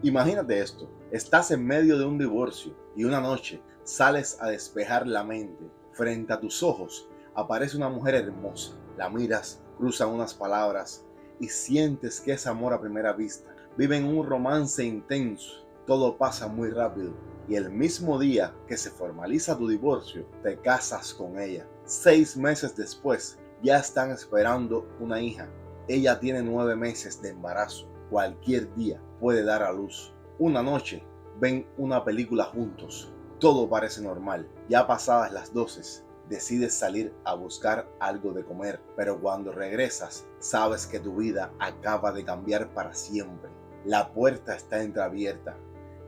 Imagínate esto, estás en medio de un divorcio y una noche sales a despejar la mente. Frente a tus ojos aparece una mujer hermosa. La miras, cruzan unas palabras y sientes que es amor a primera vista. Viven un romance intenso, todo pasa muy rápido y el mismo día que se formaliza tu divorcio, te casas con ella. 6 meses después, ya están esperando una hija. Ella tiene 9 meses de embarazo. Cualquier día puede dar a luz. Una noche ven una película juntos. Todo parece normal. Ya pasadas las 12, decides salir a buscar algo de comer, pero cuando regresas, sabes que tu vida acaba de cambiar para siempre. La puerta está entreabierta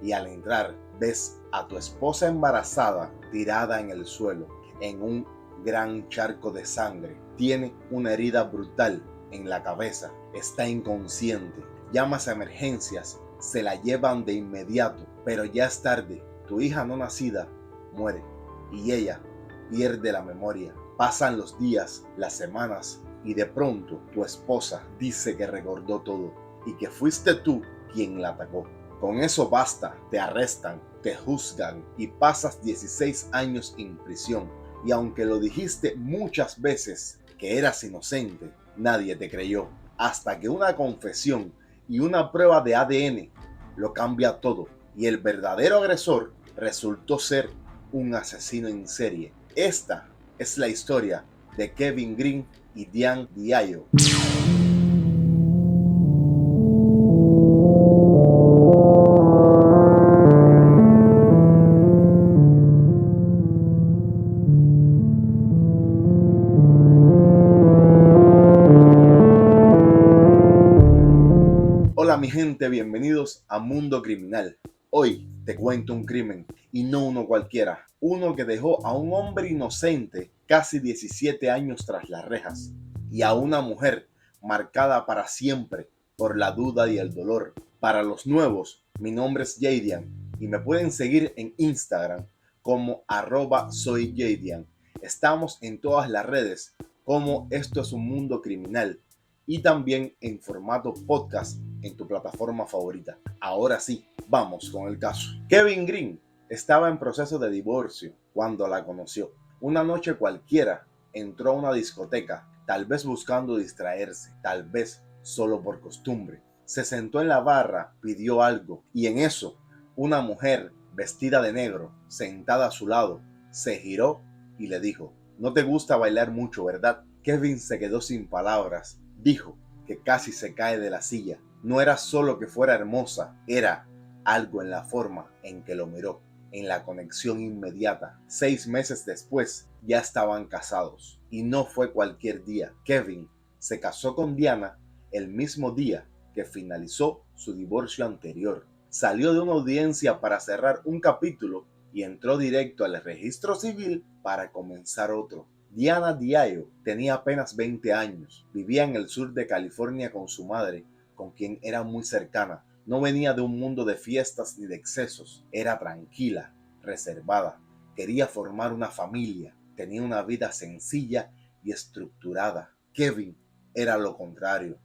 y al entrar ves a tu esposa embarazada tirada en el suelo, en un gran charco de sangre. Tiene una herida brutal en la cabeza, está inconsciente. Llamas a emergencias, se la llevan de inmediato, pero ya es tarde. Tu hija no nacida muere y ella pierde la memoria. Pasan los días, las semanas y de pronto tu esposa dice que recordó todo y que fuiste tú quien la atacó. Con eso basta, te arrestan, te juzgan y pasas 16 años en prisión. Y aunque lo dijiste muchas veces que eras inocente, nadie te creyó. Hasta que una confesión y una prueba de ADN lo cambia todo. Y el verdadero agresor resultó ser un asesino en serie. Esta es la historia de Kevin Green y Diane Diallo. Hola mi gente, bienvenidos a Mundo Criminal. Hoy te cuento un crimen y no uno cualquiera, uno que dejó a un hombre inocente casi 17 años tras las rejas y a una mujer marcada para siempre por la duda y el dolor. Para los nuevos, mi nombre es Jadian y me pueden seguir en Instagram como @soyjadian. Estamos en todas las redes como Esto es un Mundo Criminal y también en formato podcast en tu plataforma favorita. Ahora sí, vamos con el caso. Kevin Green estaba en proceso de divorcio cuando la conoció. Una noche cualquiera entró a una discoteca, tal vez buscando distraerse, tal vez solo por costumbre. Se sentó en la barra, pidió algo y en eso una mujer vestida de negro, sentada a su lado, se giró y le dijo: "No te gusta bailar mucho, ¿verdad?". Kevin se quedó sin palabras. Dijo que casi se cae de la silla. No era solo que fuera hermosa, era algo en la forma en que lo miró, en la conexión inmediata. 6 meses después ya estaban casados y no fue cualquier día. Kevin se casó con Diana el mismo día que finalizó su divorcio anterior. Salió de una audiencia para cerrar un capítulo y entró directo al registro civil para comenzar otro. Diana Diallo tenía apenas 20 años, vivía en el sur de California con su madre, con quien era muy cercana. No venía de un mundo de fiestas ni de excesos, era tranquila, reservada, quería formar una familia, tenía una vida sencilla y estructurada. Kevin era lo contrario,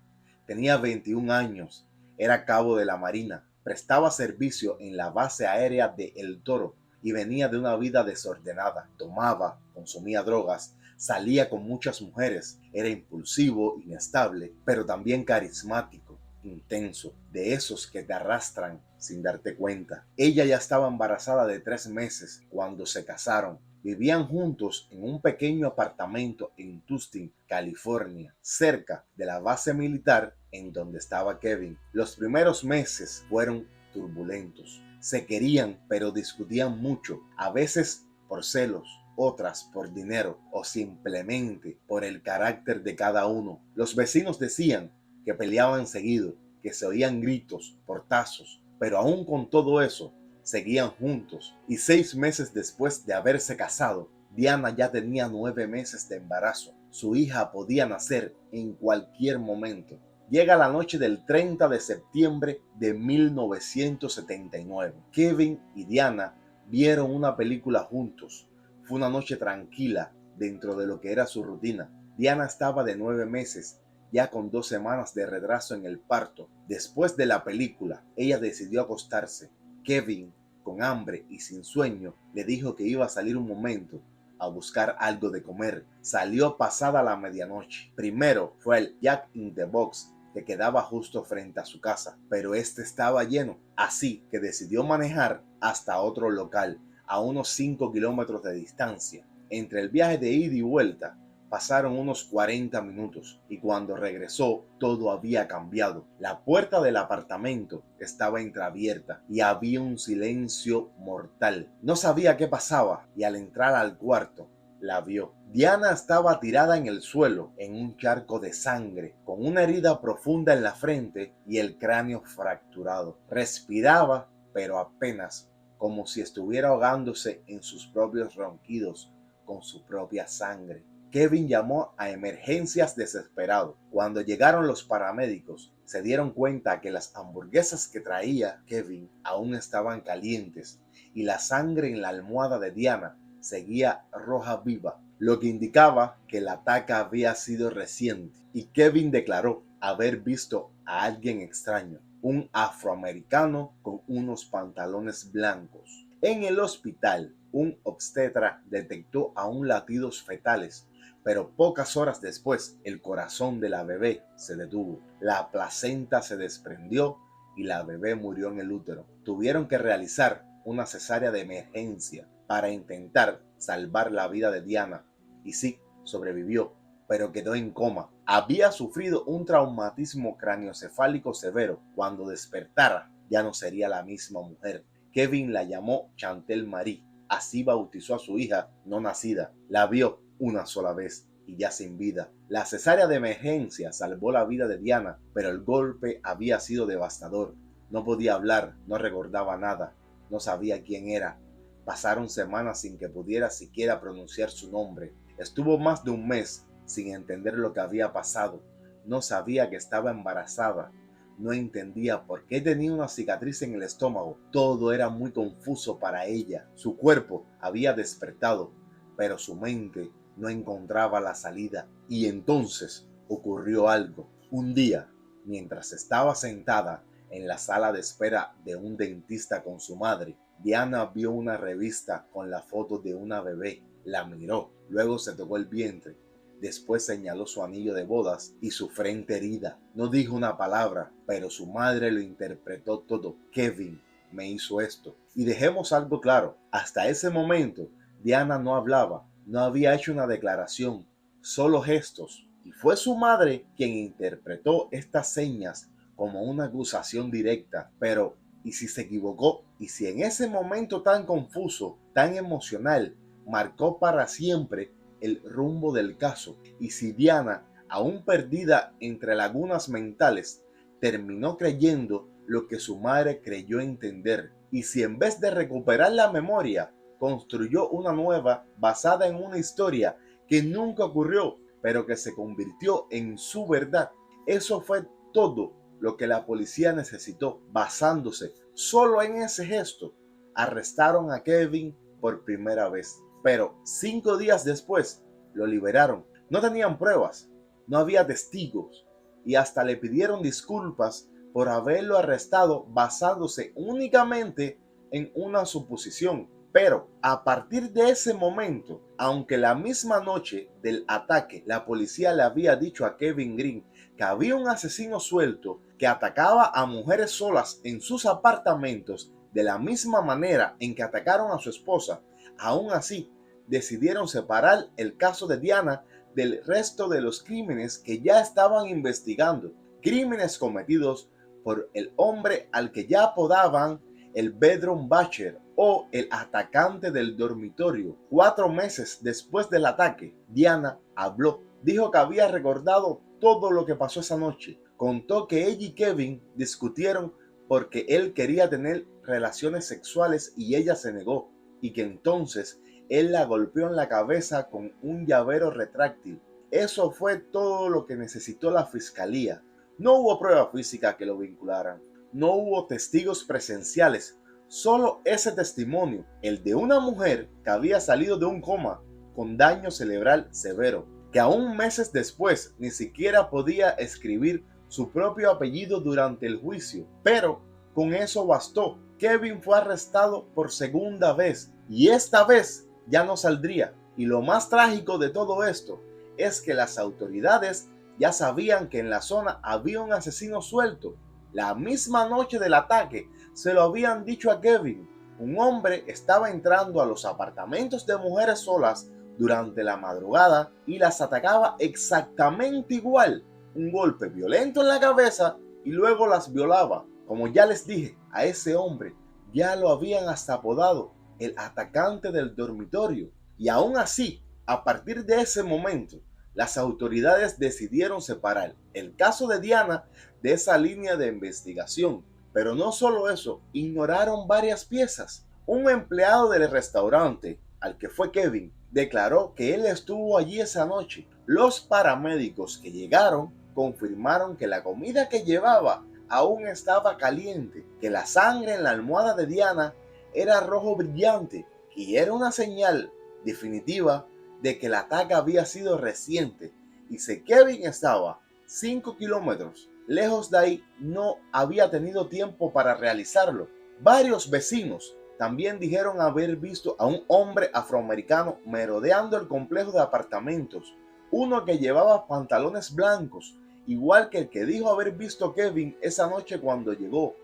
tenía 21 años, era cabo de la Marina, prestaba servicio en la base aérea de El Toro y venía de una vida desordenada. Tomaba, consumía drogas, salía con muchas mujeres, era impulsivo, inestable, pero también carismático, intenso, de esos que te arrastran sin darte cuenta. Ella ya estaba embarazada de 3 meses cuando se casaron. Vivían juntos en un pequeño apartamento en Tustin, California, cerca de la base militar en donde estaba Kevin. Los primeros meses fueron turbulentos. Se querían, pero discutían mucho, a veces por celos, otras por dinero o simplemente por el carácter de cada uno. Los vecinos decían que peleaban seguido, que se oían gritos, portazos, pero aún con todo eso, seguían juntos y 6 meses después de haberse casado, Diana ya tenía 9 meses de embarazo. Su hija podía nacer en cualquier momento. Llega la noche del 30 de septiembre de 1979. Kevin y Diana vieron una película juntos. Fue una noche tranquila dentro de lo que era su rutina. Diana estaba de 9 meses ya con 2 semanas de retraso en el parto. Después de la película, ella decidió acostarse. Kevin, con hambre y sin sueño, le dijo que iba a salir un momento a buscar algo de comer. Salió pasada la medianoche. Primero fue el Jack in the Box, que quedaba justo frente a su casa, pero este estaba lleno, así que decidió manejar hasta otro local, a unos 5 kilómetros de distancia. Entre el viaje de ida y vuelta, pasaron unos 40 minutos y cuando regresó todo había cambiado. La puerta del apartamento estaba entreabierta y había un silencio mortal. No sabía qué pasaba y al entrar al cuarto la vio. Diana estaba tirada en el suelo, en un charco de sangre, con una herida profunda en la frente y el cráneo fracturado. Respiraba, pero apenas, como si estuviera ahogándose en sus propios ronquidos con su propia sangre. Kevin llamó a emergencias desesperado. Cuando llegaron los paramédicos, se dieron cuenta que las hamburguesas que traía Kevin aún estaban calientes y la sangre en la almohada de Diana seguía roja viva, lo que indicaba que el ataque había sido reciente. Y Kevin declaró haber visto a alguien extraño, un afroamericano con unos pantalones blancos. En el hospital, un obstetra detectó aún latidos fetales, pero pocas horas después el corazón de la bebé se detuvo, la placenta se desprendió y la bebé murió en el útero. Tuvieron que realizar una cesárea de emergencia para intentar salvar la vida de Diana y sí, sobrevivió, pero quedó en coma. Había sufrido un traumatismo craneoencefálico severo. Cuando despertara ya no sería la misma mujer. Kevin la llamó Chantel Marie, así bautizó a su hija no nacida. La vio una sola vez y ya sin vida. La cesárea de emergencia salvó la vida de Diana, pero el golpe había sido devastador. No podía hablar, no recordaba nada, no sabía quién era. Pasaron semanas sin que pudiera siquiera pronunciar su nombre. Estuvo más de un mes sin entender lo que había pasado. No sabía que estaba embarazada. No entendía por qué tenía una cicatriz en el estómago. Todo era muy confuso para ella. Su cuerpo había despertado, pero su mente no encontraba la salida. Y entonces ocurrió algo. Un día, mientras estaba sentada en la sala de espera de un dentista con su madre, Diana vio una revista con la foto de una bebé. La miró, luego se tocó el vientre. Después señaló su anillo de bodas y su frente herida. No dijo una palabra, pero su madre lo interpretó todo. Kevin me hizo esto. Y dejemos algo claro, hasta ese momento Diana no hablaba, no había hecho una declaración, solo gestos. Y fue su madre quien interpretó estas señas como una acusación directa. Pero, ¿y si se equivocó? ¿Y si en ese momento tan confuso, tan emocional, marcó para siempre el rumbo del caso? Y si Diana, aún perdida entre lagunas mentales, terminó creyendo lo que su madre creyó entender. Y si en vez de recuperar la memoria, construyó una nueva basada en una historia que nunca ocurrió, pero que se convirtió en su verdad. Eso fue todo lo que la policía necesitó. Basándose solo en ese gesto, arrestaron a Kevin por primera vez. Pero 5 días después lo liberaron. No tenían pruebas, no había testigos y hasta le pidieron disculpas por haberlo arrestado basándose únicamente en una suposición. Pero a partir de ese momento, aunque la misma noche del ataque la policía le había dicho a Kevin Green que había un asesino suelto que atacaba a mujeres solas en sus apartamentos de la misma manera en que atacaron a su esposa, aún así decidieron separar el caso de Diana del resto de los crímenes que ya estaban investigando. Crímenes cometidos por el hombre al que ya apodaban el Bedroom Butcher o el atacante del dormitorio. 4 meses después del ataque, Diana habló. Dijo que había recordado todo lo que pasó esa noche. Contó que ella y Kevin discutieron porque él quería tener relaciones sexuales y ella se negó, y que entonces él la golpeó en la cabeza con un llavero retráctil. Eso fue todo lo que necesitó la fiscalía. No hubo prueba física que lo vincularan. No hubo testigos presenciales. Solo ese testimonio, el de una mujer que había salido de un coma con daño cerebral severo. que aún meses después ni siquiera podía escribir su propio apellido durante el juicio. Pero con eso bastó. Kevin fue arrestado por segunda vez y esta vez ya no saldría. Y lo más trágico de todo esto es que las autoridades ya sabían que en la zona había un asesino suelto. La misma noche del ataque se lo habían dicho a Kevin. Un hombre estaba entrando a los apartamentos de mujeres solas durante la madrugada y las atacaba exactamente igual. Un golpe violento en la cabeza y luego las violaba. Como ya les dije, a ese hombre ya lo habían hasta apodado el atacante del dormitorio. Y aún así, a partir de ese momento, las autoridades decidieron separar el caso de Diana de esa línea de investigación. Pero no solo eso, ignoraron varias piezas. Un empleado del restaurante al que fue Kevin declaró que él estuvo allí esa noche. Los paramédicos que llegaron confirmaron que la comida que llevaba aún estaba caliente, que la sangre en la almohada de Diana era rojo brillante y era una señal definitiva de que el ataque había sido reciente. Y si Kevin estaba 5 kilómetros lejos de ahí, no había tenido tiempo para realizarlo. Varios vecinos también dijeron haber visto a un hombre afroamericano merodeando el complejo de apartamentos, uno que llevaba pantalones blancos, igual que el que dijo haber visto Kevin esa noche cuando llegó.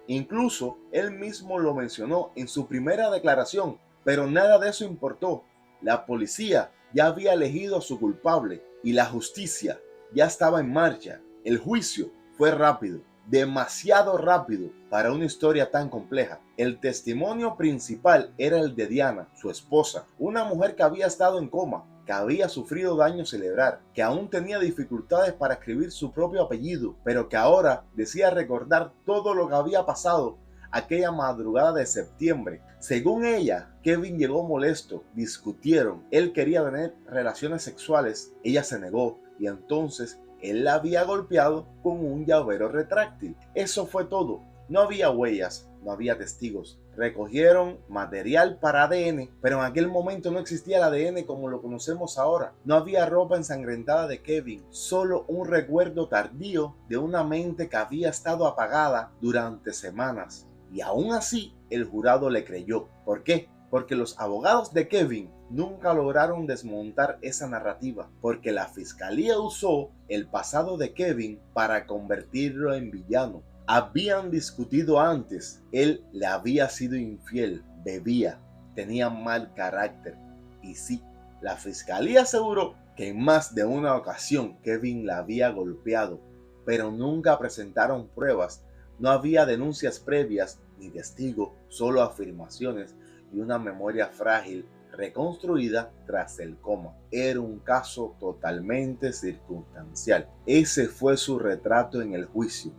Incluso él mismo lo mencionó en su primera declaración, pero nada de eso importó. La policía ya había elegido a su culpable y la justicia ya estaba en marcha. El juicio fue rápido, demasiado rápido para una historia tan compleja. El testimonio principal era el de Diana, su esposa, una mujer que había estado en coma, que había sufrido daño cerebral, que aún tenía dificultades para escribir su propio apellido, pero que ahora decía recordar todo lo que había pasado aquella madrugada de septiembre. Según ella, Kevin llegó molesto, discutieron, él quería tener relaciones sexuales, ella se negó y entonces él la había golpeado con un llavero retráctil. Eso fue todo. No había huellas, no había testigos. Recogieron material para ADN, pero en aquel momento no existía el ADN como lo conocemos ahora. No había ropa ensangrentada de Kevin, solo un recuerdo tardío de una mente que había estado apagada durante semanas. Y aún así, el jurado le creyó. ¿Por qué? Porque los abogados de Kevin nunca lograron desmontar esa narrativa, porque la fiscalía usó el pasado de Kevin para convertirlo en villano. Habían discutido antes, él le había sido infiel, bebía, tenía mal carácter. Y sí, la fiscalía aseguró que en más de una ocasión Kevin la había golpeado, pero nunca presentaron pruebas. No había denuncias previas ni testigos, solo afirmaciones y una memoria frágil reconstruida tras el coma. Era un caso totalmente circunstancial. Ese fue su retrato en el juicio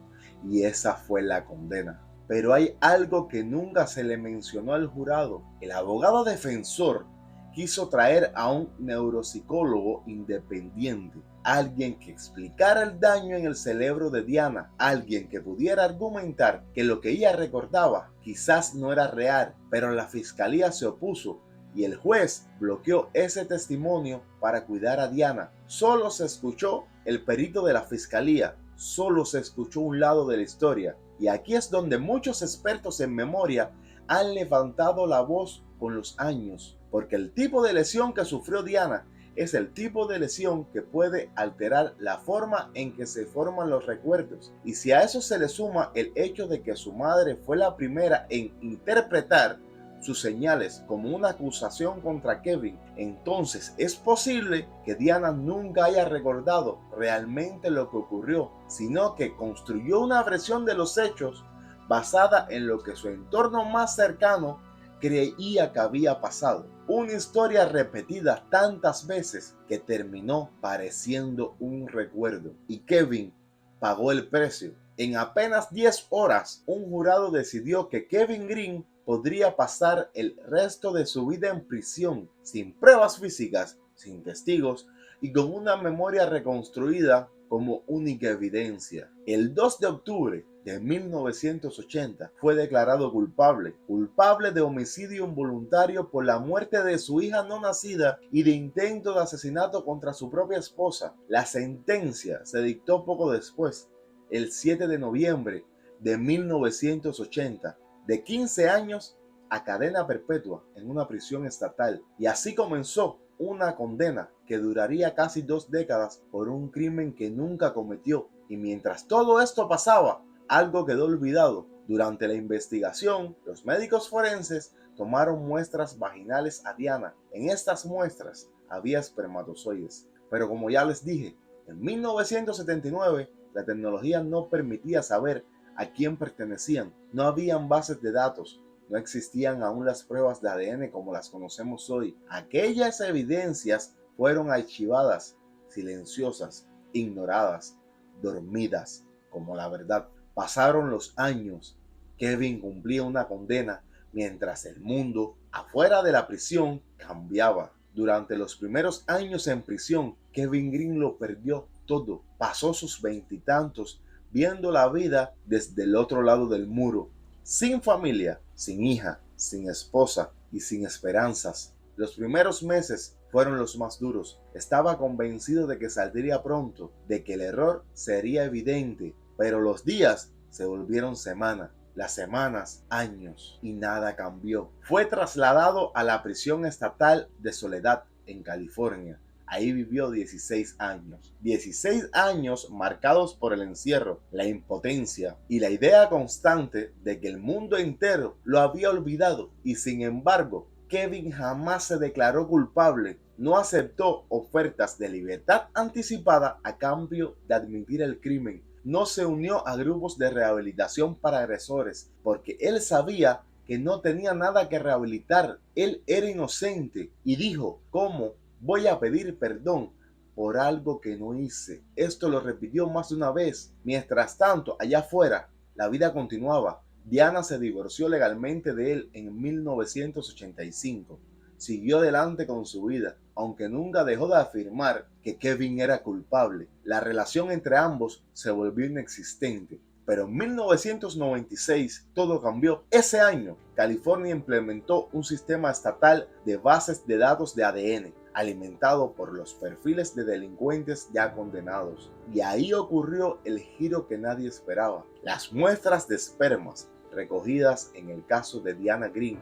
y esa fue la condena. Pero hay algo que nunca se le mencionó al jurado. El abogado defensor quiso traer a un neuropsicólogo independiente, alguien que explicara el daño en el cerebro de Diana, alguien que pudiera argumentar que lo que ella recordaba quizás no era real, pero la fiscalía se opuso y el juez bloqueó ese testimonio para cuidar a Diana. Solo se escuchó el perito de la fiscalía, solo se escuchó un lado de la historia. Y aquí es donde muchos expertos en memoria han levantado la voz con los años, porque el tipo de lesión que sufrió Diana es el tipo de lesión que puede alterar la forma en que se forman los recuerdos. Y si a eso se le suma el hecho de que su madre fue la primera en interpretar sus señales como una acusación contra Kevin, entonces es posible que Diana nunca haya recordado realmente lo que ocurrió, sino que construyó una versión de los hechos basada en lo que su entorno más cercano creía que había pasado. Una historia repetida tantas veces que terminó pareciendo un recuerdo. Y Kevin pagó el precio. En apenas 10 horas, un jurado decidió que Kevin Green podría pasar el resto de su vida en prisión, sin pruebas físicas, sin testigos y con una memoria reconstruida como única evidencia. El 2 de octubre de 1980, fue declarado culpable de homicidio involuntario por la muerte de su hija no nacida y de intento de asesinato contra su propia esposa. La sentencia se dictó poco después, el 7 de noviembre de 1980, de 15 años a cadena perpetua en una prisión estatal, y así comenzó una condena que duraría casi 2 décadas por un crimen que nunca cometió. Y mientras todo esto pasaba, algo quedó olvidado. Durante la investigación, los médicos forenses tomaron muestras vaginales a Diana. En estas muestras había espermatozoides, pero como ya les dije, en 1979 la tecnología no permitía saber a quién pertenecían. No habían bases de datos. No existían aún las pruebas de ADN como las conocemos hoy. Aquellas evidencias fueron archivadas, silenciosas, ignoradas, dormidas, como la verdad. Pasaron los años. Kevin cumplía una condena mientras el mundo afuera de la prisión cambiaba. Durante los primeros años en prisión, Kevin Green lo perdió todo. Pasó sus veintitantos viendo la vida desde el otro lado del muro, sin familia, sin hija, sin esposa y sin esperanzas. Los primeros meses fueron los más duros. Estaba convencido de que saldría pronto, de que el error sería evidente, pero los días se volvieron semanas, las semanas años, y nada cambió. Fue trasladado a la prisión estatal de Soledad en California. Ahí vivió 16 años. 16 años marcados por el encierro, la impotencia y la idea constante de que el mundo entero lo había olvidado. Y sin embargo, Kevin jamás se declaró culpable. No aceptó ofertas de libertad anticipada a cambio de admitir el crimen. No se unió a grupos de rehabilitación para agresores porque él sabía que no tenía nada que rehabilitar. Él era inocente y dijo, ¿cómo voy a pedir perdón por algo que no hice? Esto lo repitió más de una vez. Mientras tanto, allá afuera, la vida continuaba. Diana se divorció legalmente de él en 1985. Siguió adelante con su vida, aunque nunca dejó de afirmar que Kevin era culpable. La relación entre ambos se volvió inexistente. Pero en 1996 todo cambió. Ese año, California implementó un sistema estatal de bases de datos de ADN, alimentado por los perfiles de delincuentes ya condenados. Y ahí ocurrió el giro que nadie esperaba. Las muestras de espermas recogidas en el caso de Diana Green,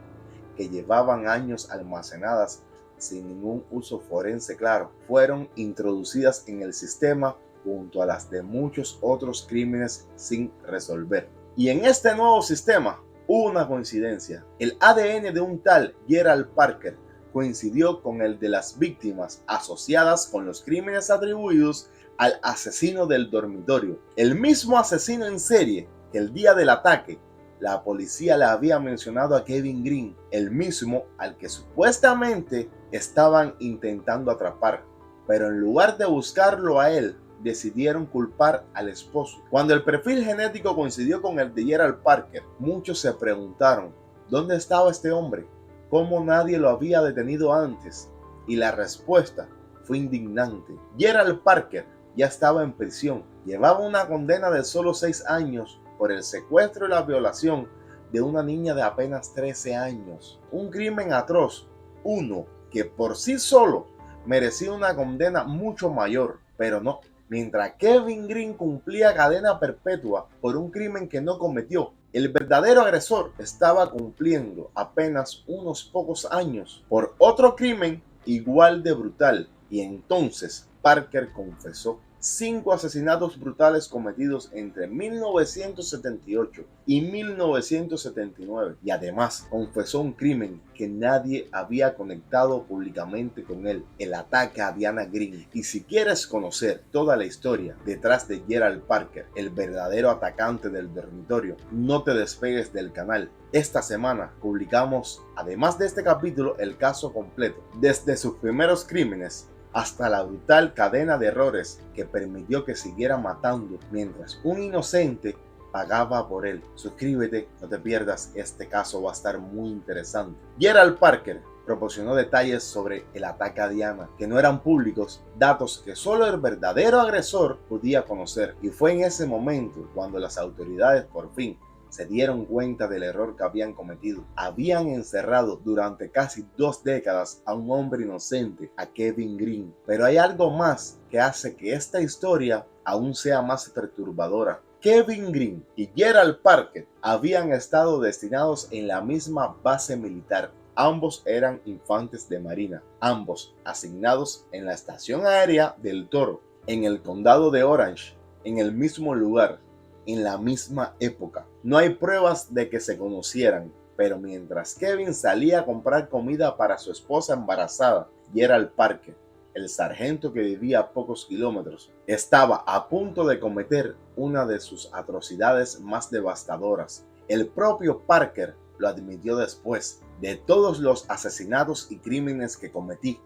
que llevaban años almacenadas sin ningún uso forense claro, fueron introducidas en el sistema junto a las de muchos otros crímenes sin resolver. Y en este nuevo sistema hubo una coincidencia. El ADN de un tal Gerald Parker coincidió con el de las víctimas asociadas con los crímenes atribuidos al asesino del dormitorio, el mismo asesino en serie que el día del ataque la policía le había mencionado a Kevin Green, el mismo al que supuestamente estaban intentando atrapar. Pero en lugar de buscarlo a él, decidieron culpar al esposo. Cuando el perfil genético coincidió con el de Gerald Parker, muchos se preguntaron, ¿dónde estaba este hombre? ¿Cómo nadie lo había detenido antes? Y la respuesta fue indignante. Gerald Parker ya estaba en prisión. Llevaba una condena de solo 6 años por el secuestro y la violación de una niña de apenas 13 años. Un crimen atroz, uno que por sí solo merecía una condena mucho mayor, pero no. Mientras Kevin Green cumplía cadena perpetua por un crimen que no cometió, el verdadero agresor estaba cumpliendo apenas unos pocos años por otro crimen igual de brutal. Y entonces Parker confesó 5 asesinatos brutales cometidos entre 1978 y 1979, y además confesó un crimen que nadie había conectado públicamente con él, el ataque a Diana Green. Y si quieres conocer toda la historia detrás de Gerald Parker, el verdadero atacante del dormitorio, no te despegues del canal. Esta semana publicamos, además de este capítulo, el caso completo, desde sus primeros crímenes hasta la brutal cadena de errores que permitió que siguiera matando mientras un inocente pagaba por él. Suscríbete, no te pierdas, este caso va a estar muy interesante. Gerald Parker proporcionó detalles sobre el ataque a Diana que no eran públicos, datos que solo el verdadero agresor podía conocer, y fue en ese momento cuando las autoridades por fin se dieron cuenta del error que habían cometido. Habían encerrado durante casi 2 décadas a un hombre inocente, a Kevin Green. Pero hay algo más que hace que esta historia aún sea más perturbadora. Kevin Green y Gerald Parker habían estado destinados en la misma base militar. Ambos eran infantes de marina, ambos asignados en la estación aérea del Toro, en el condado de Orange, en el mismo lugar, en la misma época. No hay pruebas de que se conocieran, pero mientras Kevin salía a comprar comida para su esposa embarazada, Gerald Parker, el sargento que vivía a pocos kilómetros, estaba a punto de cometer una de sus atrocidades más devastadoras. El propio Parker lo admitió después. De todos los asesinatos y crímenes que cometí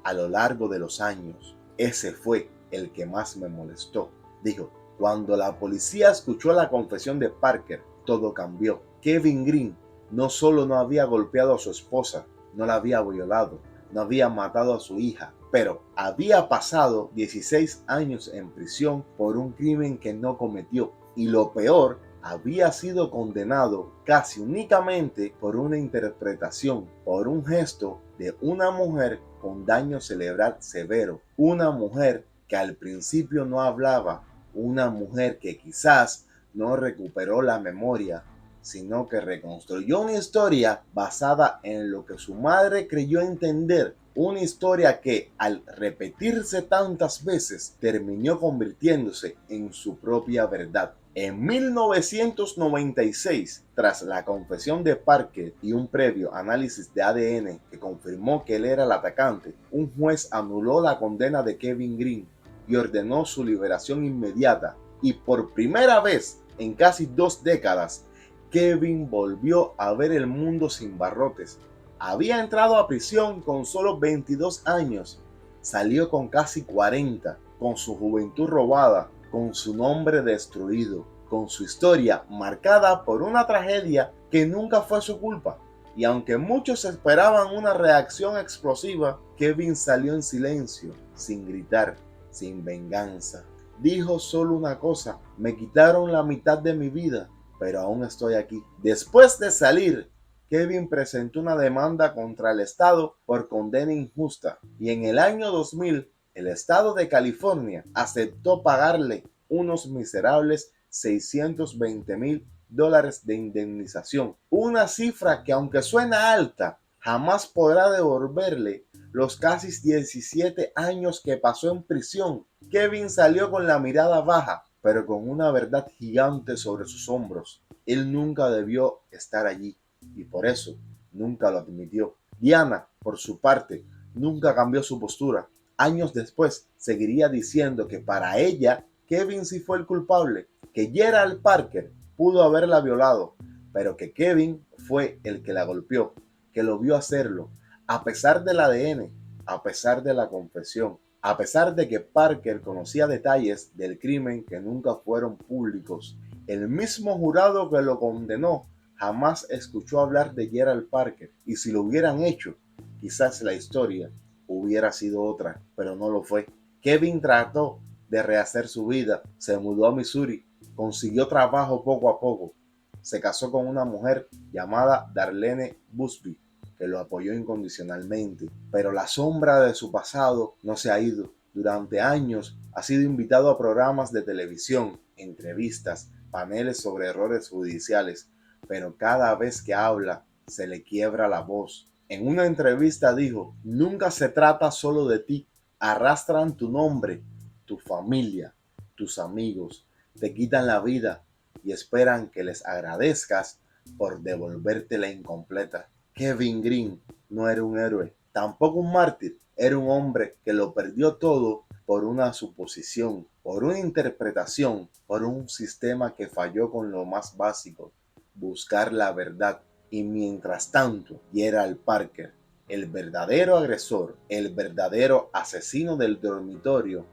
a lo largo de los años, ese fue el que más me molestó, dijo. Cuando la policía escuchó la confesión de Parker, todo cambió. Kevin Green no solo no había golpeado a su esposa, no la había violado, no había matado a su hija, pero había pasado 16 años en prisión por un crimen que no cometió. Y lo peor, había sido condenado casi únicamente por una interpretación, por un gesto de una mujer con daño cerebral severo, una mujer que al principio no hablaba, una mujer que quizás no recuperó la memoria, sino que reconstruyó una historia basada en lo que su madre creyó entender, una historia que al repetirse tantas veces terminó convirtiéndose en su propia verdad. En 1996, tras la confesión de Parker y un previo análisis de ADN que confirmó que él era el atacante, un juez anuló la condena de Kevin Green y ordenó su liberación inmediata. Y por primera vez en casi 2 décadas, Kevin volvió a ver el mundo sin barrotes. Había entrado a prisión con solo 22 años, salió con casi 40, con su juventud robada, con su nombre destruido, con su historia marcada por una tragedia que nunca fue su culpa. Y aunque muchos esperaban una reacción explosiva, Kevin salió en silencio, sin gritar, sin venganza. Dijo solo una cosa: me quitaron la mitad de mi vida, pero aún estoy aquí. Después de salir, Kevin presentó una demanda contra el Estado por condena injusta, y en el año 2000 el Estado de California aceptó pagarle unos miserables $620,000 de indemnización, una cifra que, aunque suena alta, jamás podrá devolverle los casi 17 años que pasó en prisión. Kevin salió con la mirada baja, pero con una verdad gigante sobre sus hombros. Él nunca debió estar allí y por eso nunca lo admitió. Diana, por su parte, nunca cambió su postura. Años después, seguiría diciendo que para ella, Kevin sí fue el culpable, que Gerald Parker pudo haberla violado, pero que Kevin fue el que la golpeó, que lo vio hacerlo, a pesar del ADN, a pesar de la confesión, a pesar de que Parker conocía detalles del crimen que nunca fueron públicos. El mismo jurado que lo condenó jamás escuchó hablar de Gerald Parker, y si lo hubieran hecho, quizás la historia hubiera sido otra, pero no lo fue. Kevin trató de rehacer su vida, se mudó a Missouri, consiguió trabajo poco a poco, se casó con una mujer llamada Darlene Busby, que lo apoyó incondicionalmente, pero la sombra de su pasado no se ha ido. Durante años ha sido invitado a programas de televisión, entrevistas, paneles sobre errores judiciales, pero cada vez que habla se le quiebra la voz. En una entrevista dijo: nunca se trata solo de ti, arrastran tu nombre, tu familia, tus amigos, te quitan la vida y esperan que les agradezcas por devolvértela incompleta. Kevin Green no era un héroe, tampoco un mártir, era un hombre que lo perdió todo por una suposición, por una interpretación, por un sistema que falló con lo más básico: buscar la verdad. Y mientras tanto, Gerald Parker, el verdadero agresor, el verdadero asesino del dormitorio,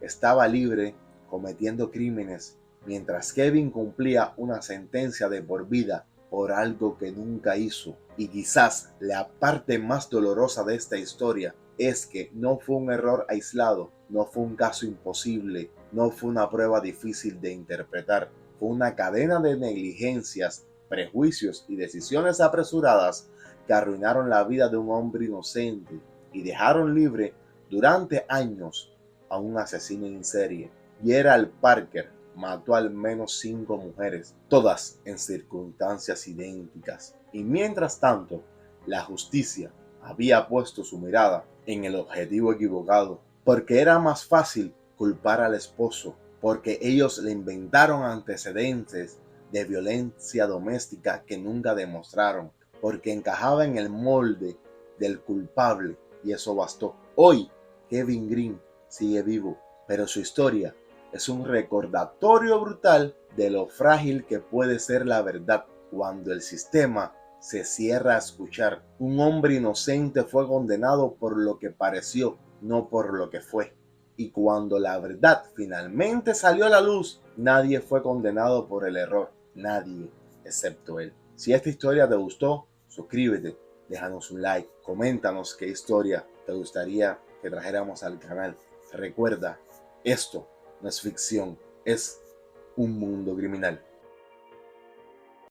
estaba libre, cometiendo crímenes mientras Kevin cumplía una sentencia de por vida por algo que nunca hizo. Y quizás la parte más dolorosa de esta historia es que no fue un error aislado, no fue un caso imposible, no fue una prueba difícil de interpretar, fue una cadena de negligencias, prejuicios y decisiones apresuradas que arruinaron la vida de un hombre inocente y dejaron libre durante años a un asesino en serie. Gerald Parker mató al menos 5 mujeres, todas en circunstancias idénticas. Y mientras tanto, la justicia había puesto su mirada en el objetivo equivocado, porque era más fácil culpar al esposo, porque ellos le inventaron antecedentes de violencia doméstica que nunca demostraron, porque encajaba en el molde del culpable y eso bastó. Hoy, Kevin Green sigue vivo, pero su historia es un recordatorio brutal de lo frágil que puede ser la verdad cuando el sistema se cierra a escuchar. Un hombre inocente fue condenado por lo que pareció, no por lo que fue. Y cuando la verdad finalmente salió a la luz, nadie fue condenado por el error. Nadie, excepto él. Si esta historia te gustó, suscríbete, déjanos un like, coméntanos qué historia te gustaría que trajéramos al canal. Recuerda, esto no es ficción, es un mundo criminal.